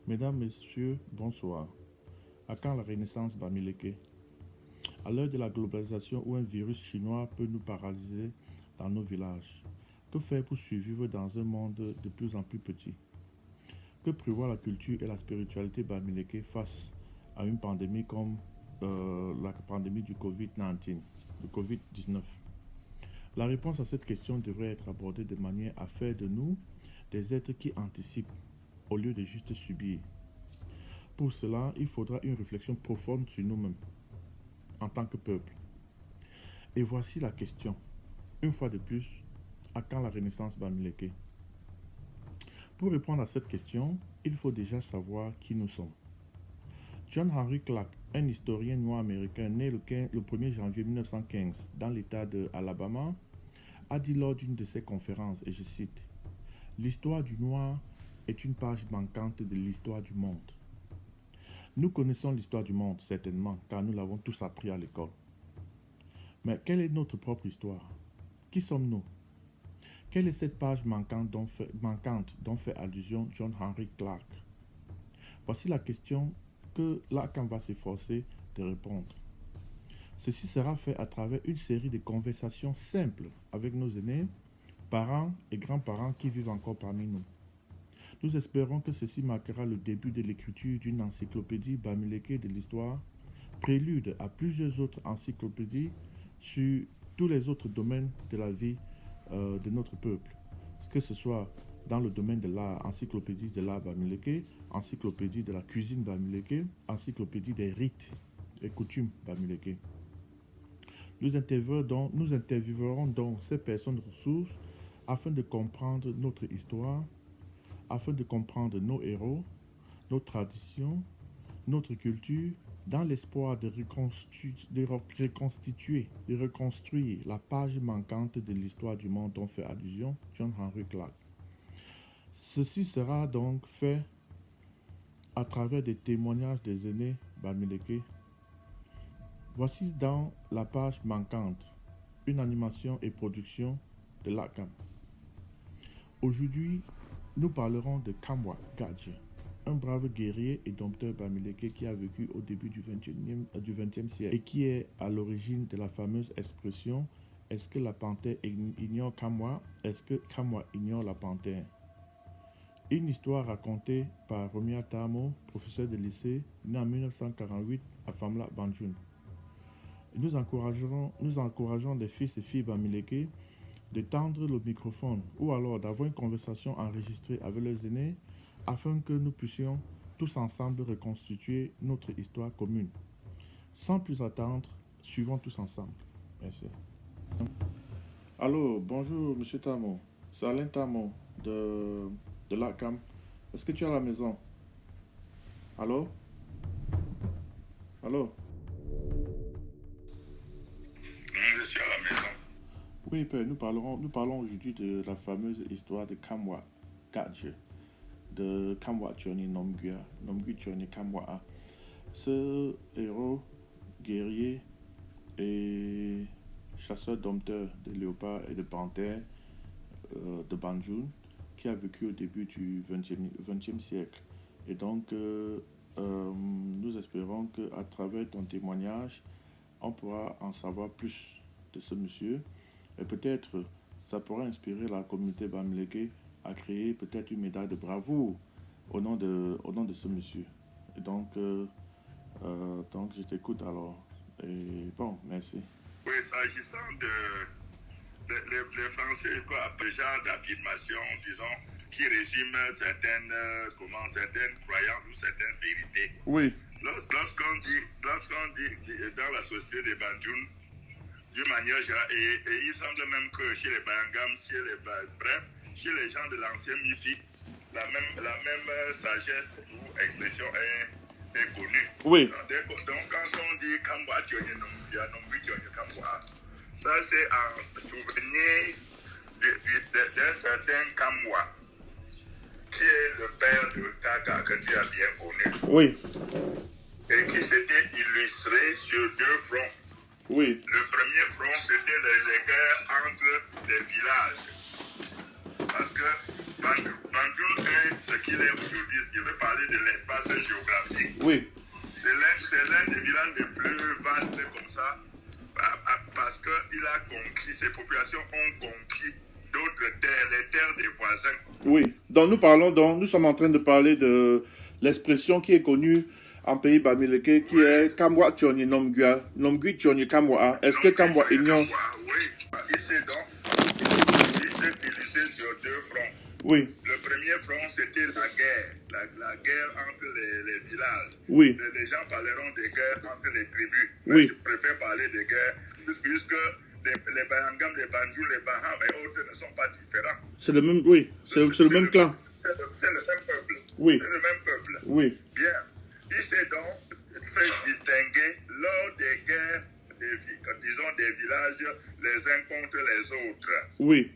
Mesdames, Messieurs, bonsoir. À quand la renaissance Bamileke? À l'heure de la globalisation où un virus chinois peut nous paralyser dans nos villages, que faire pour survivre dans un monde de plus en plus petit? Que prévoit la culture et la spiritualité Bamileke face à une pandémie comme la pandémie du Covid-19? La réponse à cette question devrait être abordée de manière à faire de nous des êtres qui anticipent au lieu de juste subir. Pour cela, il faudra une réflexion profonde sur nous-mêmes en tant que peuple. Et voici la question. Une fois de plus, à quand la renaissance Bamileke? Pour répondre à cette question, il faut déjà savoir qui nous sommes. John Henry Clark, un historien noir américain né le 1er janvier 1915 dans l'État de Alabama, a dit lors d'une de ses conférences, et je cite, « L'histoire du noir est une page manquante de l'histoire du monde. » Nous connaissons l'histoire du monde, certainement, car nous l'avons tous appris à l'école. Mais quelle est notre propre histoire? Qui sommes-nous? Quelle est cette page manquante dont fait allusion John Henry Clark? Voici la question que Lacan va s'efforcer de répondre. Ceci sera fait à travers une série de conversations simples avec nos aînés, parents et grands-parents qui vivent encore parmi nous. Nous espérons que ceci marquera le début de l'écriture d'une encyclopédie Bamileke de l'histoire, prélude à plusieurs autres encyclopédies sur tous les autres domaines de la vie de notre peuple, que ce soit dans le domaine de l'art, encyclopédie de l'art Bamileke, encyclopédie de la cuisine Bamileke, encyclopédie des rites et coutumes Bamileke. Nous interviewerons donc ces personnes ressources afin de comprendre notre histoire, afin de comprendre nos héros, nos traditions, notre culture, dans l'espoir de reconstruire la page manquante de l'histoire du monde dont fait allusion John Henry Clark. Ceci sera donc fait à travers des témoignages des aînés Bamileke. Voici dans la page manquante une animation et production de Lacan. Aujourd'hui, nous parlerons de Kamwa Gadji, un brave guerrier et dompteur Bamileke qui a vécu au début du XXe siècle et qui est à l'origine de la fameuse expression « Est-ce que la panthère ignore Kamwa? Est-ce que Kamwa ignore la panthère ?» Une histoire racontée par Romia Tamo, professeur de lycée, né en 1948 à Famla, Banjul. Nous encourageons les fils et filles Bamileke de tendre le microphone ou alors d'avoir une conversation enregistrée avec leurs aînés afin que nous puissions tous ensemble reconstituer notre histoire commune. Sans plus attendre, suivons tous ensemble. Merci. Allô, bonjour Monsieur Tamo. C'est Alain Tamo de l'ACAM. Est-ce que tu es à la maison? Allô? Allô? Je suis à la maison. Oui, père, nous parlons aujourd'hui de la fameuse histoire de Kamwa Gadji, de Kamwa Tchoni Nomgui Tchoni Kamwa. Ce héros, guerrier et chasseur-dompteur de léopards et de panthères de Banjul, qui a vécu au début du XXe siècle. Et donc, nous espérons qu'à travers ton témoignage, on pourra en savoir plus de ce monsieur. Et peut-être, ça pourra inspirer la communauté Bamileke à créer peut-être une médaille de bravoure au nom de ce monsieur. Et donc je t'écoute alors. Et bon, merci. Oui, s'agissant les Français appellent genre d'affirmation, disons, qui résument certaines croyances ou certaines vérités. Oui. Lorsqu'on dit dans la société des Banjul, d'une manière générale, et il semble même que chez les Bangam, chez les gens de l'ancien Mifi, la même sagesse ou expression est connue. Oui. Donc quand on dit Kamwa Tchoni Nomgui Tchoni Kamwa, ça c'est en souvenir d'un certain Kamwa, qui est le père de Taga, que tu as bien connu. Oui. Et qui s'était illustré sur deux fronts. Oui. Le premier front, c'était les guerres entre les villages. Parce que Banjul est ce qu'il est aujourd'hui. Ce qui veut parler de l'espace géographique. Oui. C'est l'un des villages les plus vastes comme ça, parce qu'il a conquis, ses populations ont conquis d'autres terres, les terres des voisins. Oui. Donc nous sommes en train de parler de l'expression qui est connue en pays Bamileke, qui est Kamwa Tchoni Nomgua, Nomgui Tchoni Kamwa. Est-ce que Kamwa ignore? Oui, ici donc, il s'est utilisé sur deux fronts. Oui. Le premier front, c'était la guerre, la guerre entre les villages. Oui. Les gens parleront des guerres entre les tribus. Oui. Je préfère parler des guerres, puisque les Bayangam, les Banjul, les Baham et autres ne sont pas différents. C'est le même, oui, c'est le même clan. C'est le même peuple. Oui. C'est le même peuple. Oui. Bien. Il s'est donc fait distinguer lors des guerres, disons des villages, les uns contre les autres. Oui.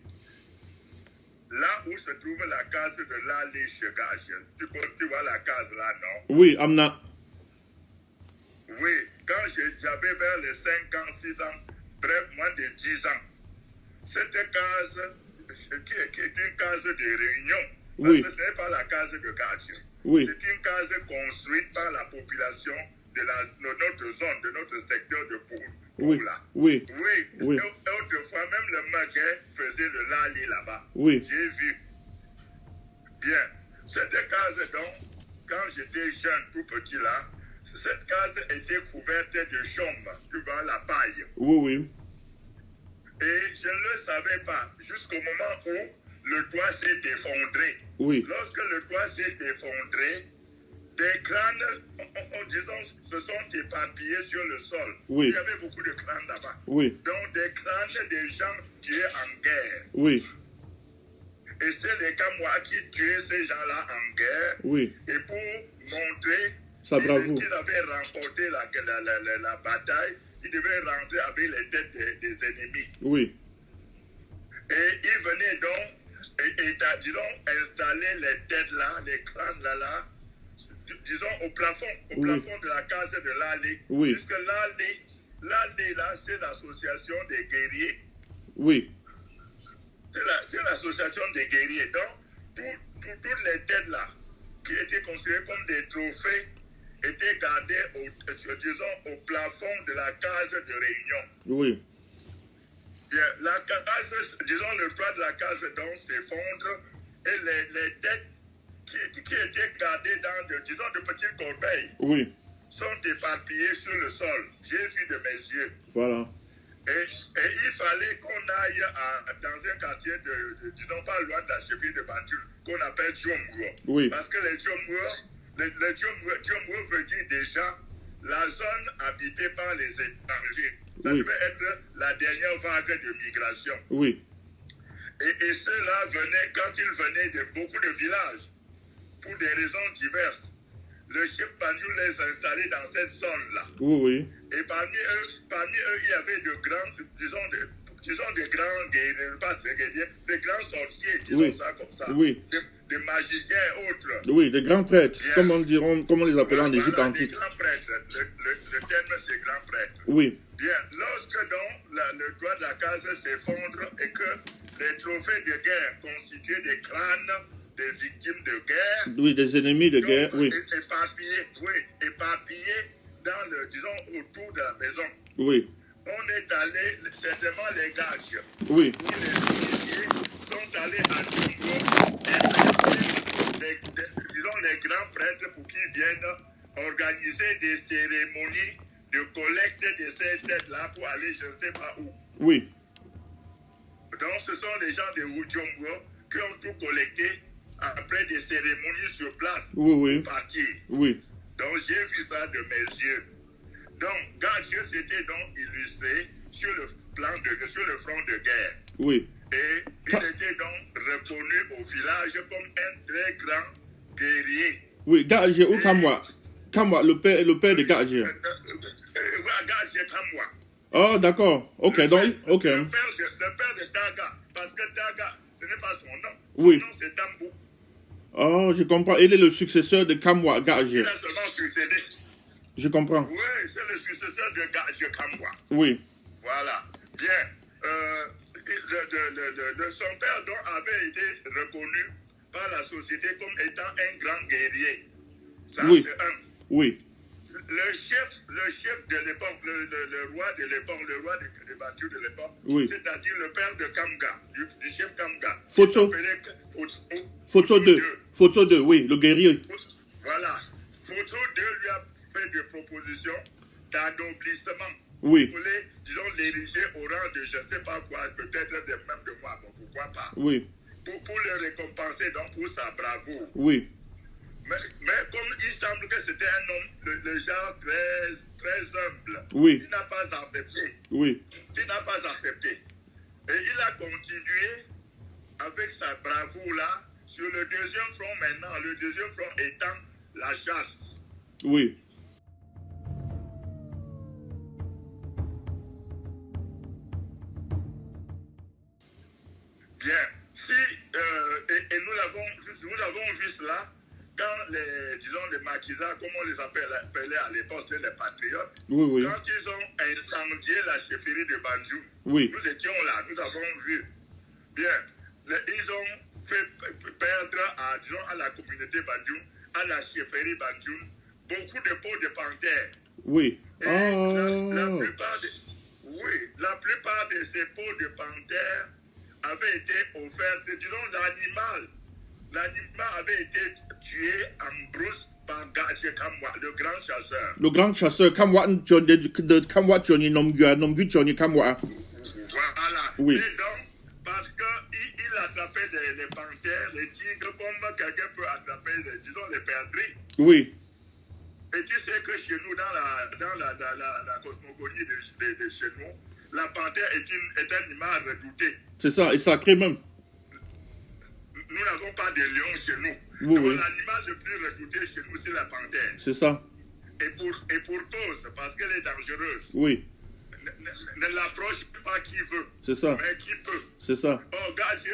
Là où se trouve la case de l'Ali Chegache, tu vois la case là, non? Oui, Amna. Oui, quand j'avais vers les 5 ans, 6 ans, bref, moins de 10 ans, cette case, qui est une case de réunion, Oui. parce que ce n'est pas la case de quartier. Oui. C'est une case construite par la population de notre zone, de notre secteur de Poule. Oui. Oui. Oui. Oui. Et autrefois, même le Maguet faisait le lali là-bas. Oui. J'ai vu. Bien. Cette case, donc, quand j'étais jeune, tout petit là, cette case était couverte de chaume, tu vois, la paille. Oui, oui. Et je ne le savais pas jusqu'au moment où le toit s'est effondré. Oui. Lorsque le toit s'est effondré, des crânes, disons, se sont éparpillés sur le sol. Oui. Il y avait beaucoup de crânes là-bas. Oui. Donc des crânes des gens tués en guerre. Oui. Et c'est les Kamwa qui tuaient ces gens-là en guerre. Oui. Et pour montrer Sa bravoure. qu'ils avaient remporté la bataille, ils devaient rentrer avec les têtes des ennemis. Oui. Et ils venaient donc, disons, installer les têtes là, les crânes là, disons, au plafond de la case de l'allée. Oui. Puisque l'allée là, c'est l'association des guerriers. Oui. C'est l'association des guerriers. Donc, toutes les têtes là, qui étaient considérées comme des trophées, étaient gardées, au plafond de la case de réunion. Oui. Bien, la case, disons, le toit de la case donc s'effondre et les têtes qui étaient gardées dans, de petites corbeilles, Oui. sont éparpillées sur le sol. J'ai vu de mes yeux. Voilà. Et il fallait qu'on aille dans un quartier disons pas loin de la chefferie de Banjul, qu'on appelle Djomgo. Oui. Parce que les Djomgo veut dire déjà la zone habitée par les étrangers. Ça Oui. devait être la dernière vague de migration. Oui. Et ceux-là venaient, quand ils venaient de beaucoup de villages, pour des raisons diverses, le chef Banjul les installait dans cette zone-là. Oui, oui. Et parmi eux, il y avait de grands, disons des grands guerriers, pas des guerriers, des grands sorciers, disons Oui. ça comme ça. Oui. Des magiciens et autres. Oui, des grands prêtres, Bien. comme on les appelait en Égypte Voilà, antique. des grands prêtres. Le terme, c'est grand prêtre. Oui. Bien, lorsque donc le toit de la case s'effondre et que les trophées de guerre constitués des crânes des victimes de guerre, Oui, des ennemis de guerre, donc, oui. éparpillés dans disons, autour de la maison. Oui. On est allé, certainement les gages, Oui. ou les officiers sont allés à Djombo et disons les grands prêtres pour qu'ils viennent organiser des cérémonies de collecte de ces têtes-là pour aller je ne sais pas où. Oui. Donc ce sont les gens de Djombo qui ont tout collecté après des cérémonies sur place Oui, oui. pour partir. Oui. Donc j'ai vu ça de mes yeux. Donc Gadje s'était donc illustré sur le front de guerre. Oui. Et il était donc reconnu au village comme un très grand guerrier. Oui, Gadje ou Kamwa? Kamwa, le père de Gadje. Gadje Kamwa. Oh, d'accord. Ok, donc, ok. Le père de Daga. Parce que Daga, ce n'est pas son nom. Son Oui. nom c'est Dambou. Oh, je comprends. Il est le successeur de Kamwa, Gadje. Il a seulement succédé. Je comprends. Oui, c'est le successeur de Gadje Kamwa. Oui. Voilà. Bien. Son père donc avait été reconnu par la société comme étant un grand guerrier. Ça, Oui. c'est un. Oui. Le chef de l'époque, le roi de l'époque, le roi de Bantu de l'époque, Oui. c'est-à-dire le père de Kamga, du chef Kamga. Photo. Il s'appelait Photo 2. Photo 2, oui, le guerrier. Voilà. Photo 2 lui a fait des propositions d'anoblissement. Oui. Il voulait, disons, l'ériger au rang de je ne sais pas quoi, peut-être même de moi, bon, pourquoi pas. Oui. Pour le récompenser donc pour sa bravoure. Oui. Mais comme il semble que c'était un homme, le genre très, très humble, Oui. il n'a pas accepté. Oui. Il n'a pas accepté. Et il a continué avec sa bravoure-là sur le deuxième front maintenant, le deuxième front étant la chasse. Oui. Bien. Si, et nous l'avons vu cela quand les maquisards, comme on les appelait à l'époque, les patriotes, Oui, oui. quand ils ont incendié la chefferie de Banjou, Oui. nous étions là, nous avons vu. Bien. Ils ont fait perdre à la communauté Banjou, à la chefferie Banjou, beaucoup de peaux de panthère. Oui. Et la plupart de ces peaux de panthère avaient été offertes, disons, l'animal avait été tué en brousse par Gadje Kamwa, le grand chasseur. Le grand chasseur, Kamwa John de Kamwa Johnny Nomgu Johnny Kamwa. Voilà. Oui. Et donc, parce qu'il attrapait les panthères, les tigres, comme quelqu'un peut attraper, disons, les perdrix. Oui. Et tu sais que chez nous, dans la cosmogonie de chez nous, la panthère est un animal redouté. C'est ça, et sacré même. Nous n'avons pas de lion chez nous. Oui, Donc oui. l'animal le plus redouté chez nous, c'est la panthère. C'est ça. Et pour cause, parce qu'elle est dangereuse. Oui. Ne l'approche pas qui veut, C'est ça. mais qui peut. C'est ça. Oh, Gadje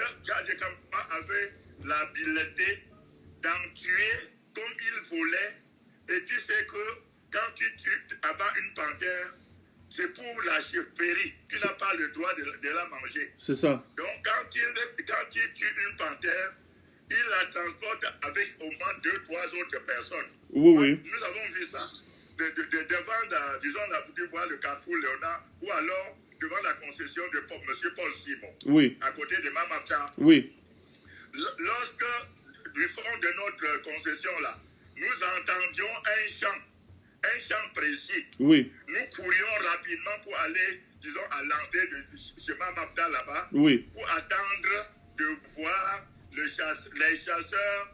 Kampa avait l'habileté d'en tuer comme il voulait. Et tu sais que quand tu abats une panthère, c'est pour la chefferie. Tu n'as pas le droit de la manger. C'est ça. Donc, quand il tue une panthère, il la transporte avec au moins 2-3 autres personnes. Oui, oui. Nous avons vu ça. Devant, disons, la boutique, le carrefour Léonard, ou alors devant la concession de M. Paul Simon, Oui. à côté de Mamapta. Oui. Lorsque, du fond de notre concession-là, nous entendions un chant précis. Oui. Nous courions rapidement pour aller, disons, à l'entrée de chez Mamapta là-bas, Oui. pour attendre de voir les chasseurs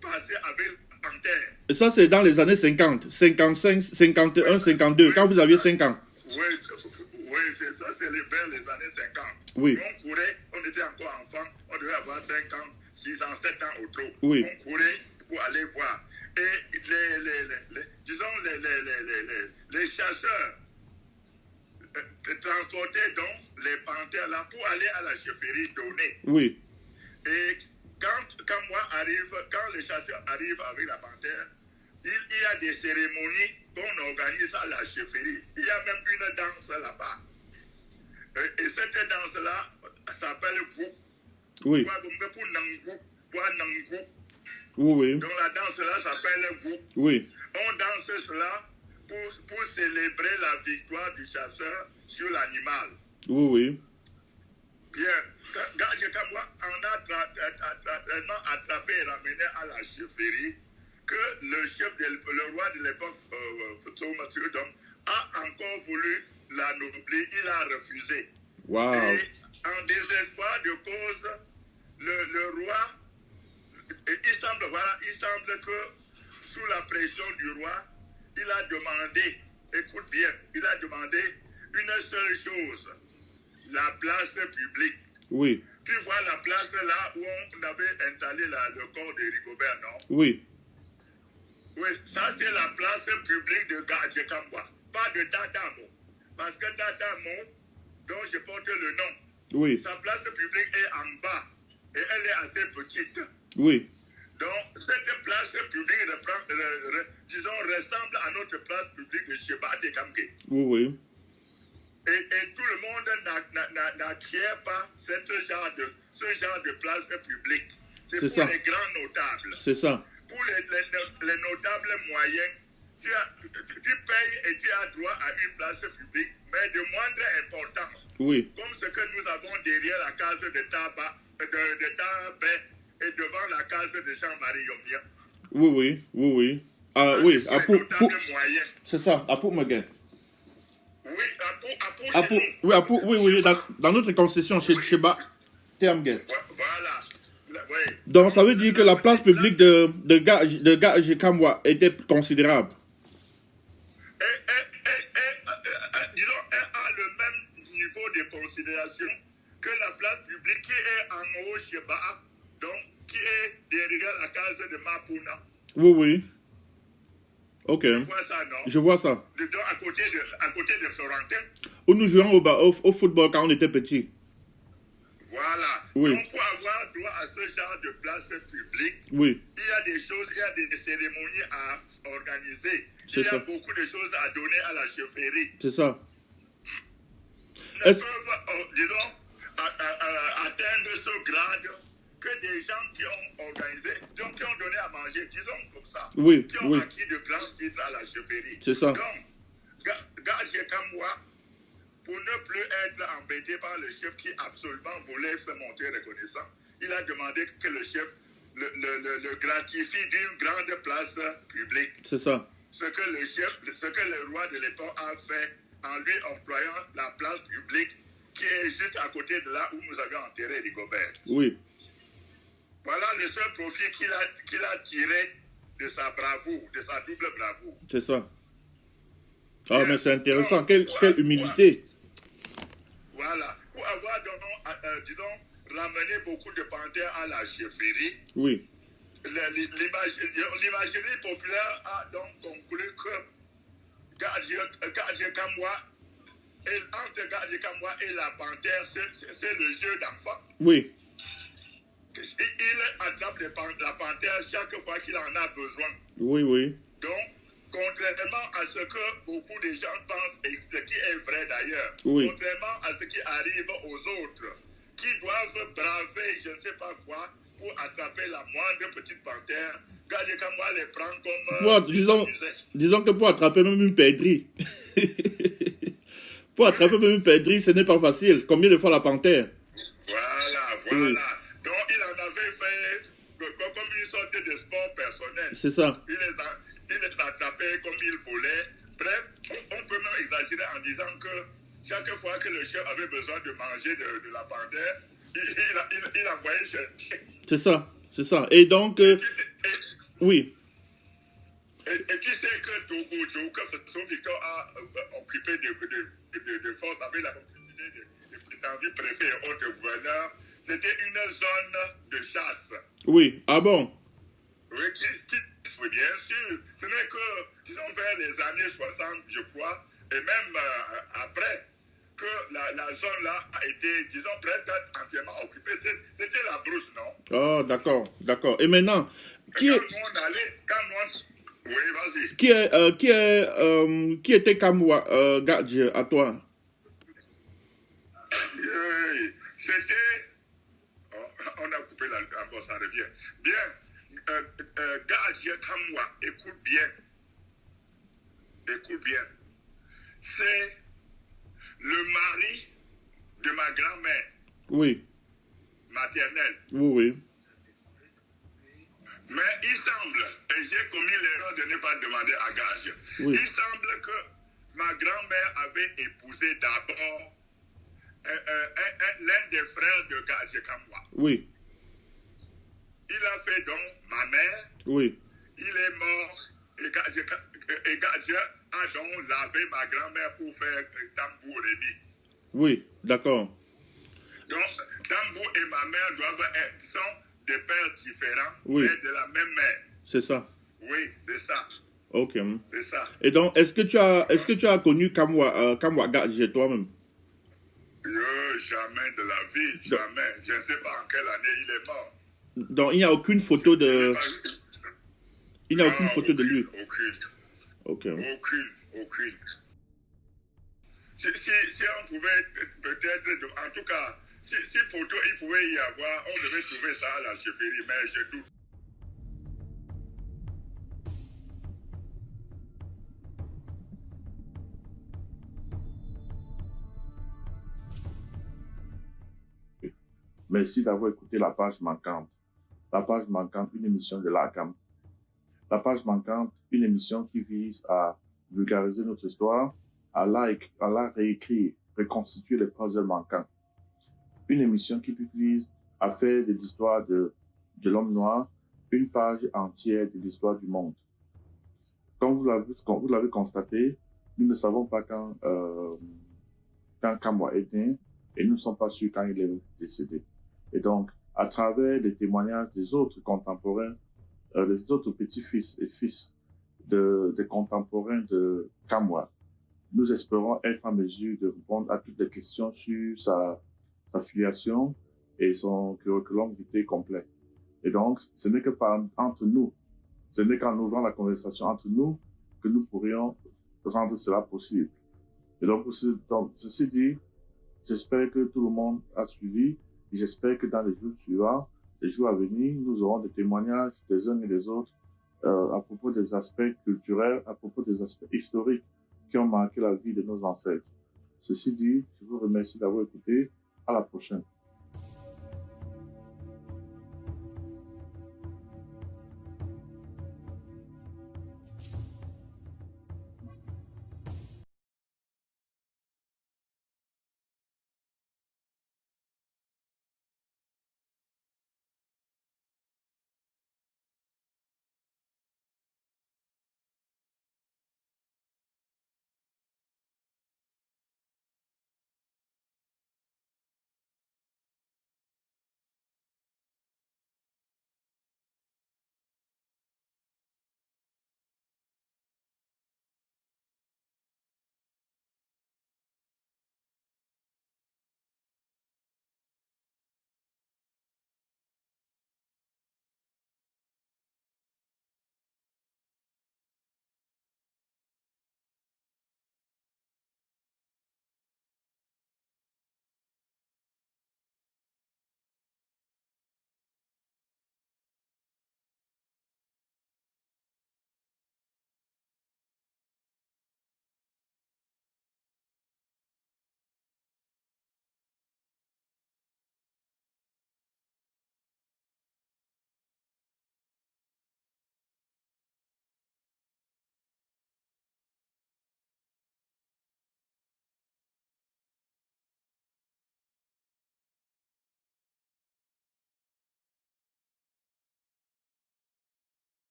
passer avec la panthère. Et ça, c'est dans les années 50, 55, 51, 52, quand vous aviez 5 ans. Oui, c'est ça, c'est vers les années 50. Oui. Nous, on courait, on était encore enfants, on devait avoir 5 ans, 6 ans, 7 ans au trop. Oui. On courait pour aller voir. Et les chasseurs transportaient donc les panthères là pour aller à la chefferie donnée. Oui. Et quand les chasseurs arrivent avec la panthère, il y a des cérémonies qu'on organise à la chefferie. Il y a même une danse là-bas. Et cette danse-là s'appelle Gou. Oui. Oui, oui. Donc la danse-là s'appelle Gou. Oui. On danse cela pour célébrer la victoire du chasseur sur l'animal. Oui, oui. Bien. Gadje Kamwa en a tellement attrapé et ramené à la chefferie que le roi de l'époque, a encore voulu l'anoblir. Il a refusé. Wow. Et en désespoir de cause, le roi, il semble que sous la pression du roi, il a demandé, écoute bien, il a demandé une seule chose, la place publique. Oui. Tu vois la place là où on avait installé le corps de Rigobert, non? Oui. Oui, ça c'est la place publique de Gadje Kamwa, pas de Tatamo. Parce que Tatamo, dont je porte le nom, Oui. sa place publique est en bas et elle est assez petite. Oui. Donc, cette place publique, disons, ressemble à notre place publique de Chebat et Kamke. Oui, oui. Et tout le monde n'acquiert pas ce genre de place publique. C'est C'est pour ça. les grands notables. C'est ça. Pour les notables moyens, tu payes et tu as droit à une place publique, mais de moindre importance. Oui. Comme ce que nous avons derrière la case de tabac, de Tabet et devant la case de Jean-Marie Yomia. Oui. Ah, oui, C'est pour les notables moyens. c'est ça, à Pont-Meguin. Oui, à pour chez nous. Oui, dans notre concession chez Termguin. Voilà. Oui. Donc, ça veut dire que la place publique de Gage Kamwa était considérable. Disons, elle a le même niveau de considération que la place publique qui est en haut chez Baha, donc qui est derrière la case de Mapuna. Oui. Ok. Tu vois ça, non? Je vois ça. Donc, à côté de Florentin. Où nous jouions au football quand on était petits. Voilà. Oui. Donc, pour avoir droit à ce genre de place publique, Oui. il y a des choses, il y a des cérémonies à organiser. C'est Il y a ça. beaucoup de choses à donner à la chefferie. C'est ça. Ne Est-ce- peuvent, disons, atteindre ce grade que des gens qui ont organisé, donc qui ont donné à manger, disons comme ça, Oui, qui ont oui. acquis de grands titres à la chefferie. C'est ça. Donc, Gage Kamwa, pour ne plus être embêté par le chef qui absolument voulait se montrer reconnaissant, il a demandé que le chef le gratifie d'une grande place publique. C'est ça. Ce que le roi de l'époque a fait en lui employant la place publique qui est juste à côté de là où nous avions enterré Rigobert. Oui. Voilà le seul profit qu'il a tiré de sa bravoure, de sa double bravoure. C'est ça. Ah, mais c'est intéressant. Donc, Quelle humilité. Voilà. Pour avoir, disons, ramené beaucoup de panthères à la chefferie, Oui. l'imagerie populaire a donc conclu que Gage Kamwa, entre Gage Kamwa et la panthère, c'est le jeu d'enfant. Oui. Il attrape la panthère chaque fois qu'il en a besoin. Oui. Donc, contrairement à ce que beaucoup de gens pensent, et ce qui est vrai d'ailleurs, Oui. contrairement à ce qui arrive aux autres, qui doivent braver je ne sais pas quoi pour attraper la moindre petite panthère, Gage Kamwa les prend comme Disons que pour attraper même une perdrix. Pour attraper même une perdrix, ce n'est pas facile. Combien de fois la panthère? Voilà. Oui. Donc, il en avait fait comme une sorte de sport personnel. C'est ça. Il les attrapait comme il voulait. Bref, on peut même exagérer en disant que chaque fois que le chef avait besoin de manger de la panthère, il envoyait chercher. C'est ça. Et donc, oui. Et tu sais que Togo, que son Victor a occupé de force avec la complicité de prétendus préfets et autres gouverneurs, c'était une zone de chasse. Oui. Ah bon? Oui, bien sûr. Ce n'est que, disons, vers les années 60, je crois, et même après, que la zone-là a été, disons, presque entièrement occupée. C'était la brousse, non? Oh, d'accord. Et maintenant, qui Oui, vas-y. qui était Kamwa, Gage, à toi? C'était... on a coupé bon, ça revient. Bien. Gage Kamwa, écoute bien. C'est le mari de ma grand-mère. Oui. Maternelle. Oui. Mais il semble, et j'ai commis l'erreur de ne pas demander à Gage, Oui. il semble que ma grand-mère avait épousé d'abord l'un des frères de Gage Kamwa. Oui. Il a fait donc ma mère, Oui. il est mort, et Gage a donc lavé ma grand-mère pour faire Tambou Rémi. Oui, d'accord. Donc, Tambou et ma mère sont des pères différents, Oui. mais de la même mère. C'est ça. Oui, c'est ça. Ok. C'est ça. Et donc, est-ce que tu as connu Kamwa Gage toi-même? Jamais de la vie, jamais. Je ne sais pas en quelle année il est mort. Donc, il n'y a aucune photo de... Il n'y a aucune photo de lui. Aucune. Ok. Si on pouvait peut-être, en tout cas, si photo il pouvait y avoir, on devait trouver ça à la chefferie, mais je doute. Merci d'avoir écouté la page manquante. La page manquante, une émission de l'ACAM. La page manquante, une émission qui vise à vulgariser notre histoire, à la réécrire, reconstituer les puzzles manquants. Une émission qui vise à faire de l'histoire de l'homme noir une page entière de l'histoire du monde. Comme vous l'avez constaté, nous ne savons pas quand Kamwa est né et nous ne sommes pas sûrs quand il est décédé. Et donc, à travers les témoignages des autres contemporains, des autres petits-fils et fils des contemporains de Kamwa, nous espérons être en mesure de répondre à toutes les questions sur sa filiation et son curriculum vitae complet. Et donc, ce n'est que entre nous, ce n'est qu'en ouvrant la conversation entre nous que nous pourrions rendre cela possible. Et donc, ceci dit, j'espère que tout le monde a suivi et j'espère que dans les jours suivants, les jours à venir, nous aurons des témoignages des uns et des autres à propos des aspects culturels, à propos des aspects historiques qui ont marqué la vie de nos ancêtres. Ceci dit, je vous remercie d'avoir écouté. À la prochaine.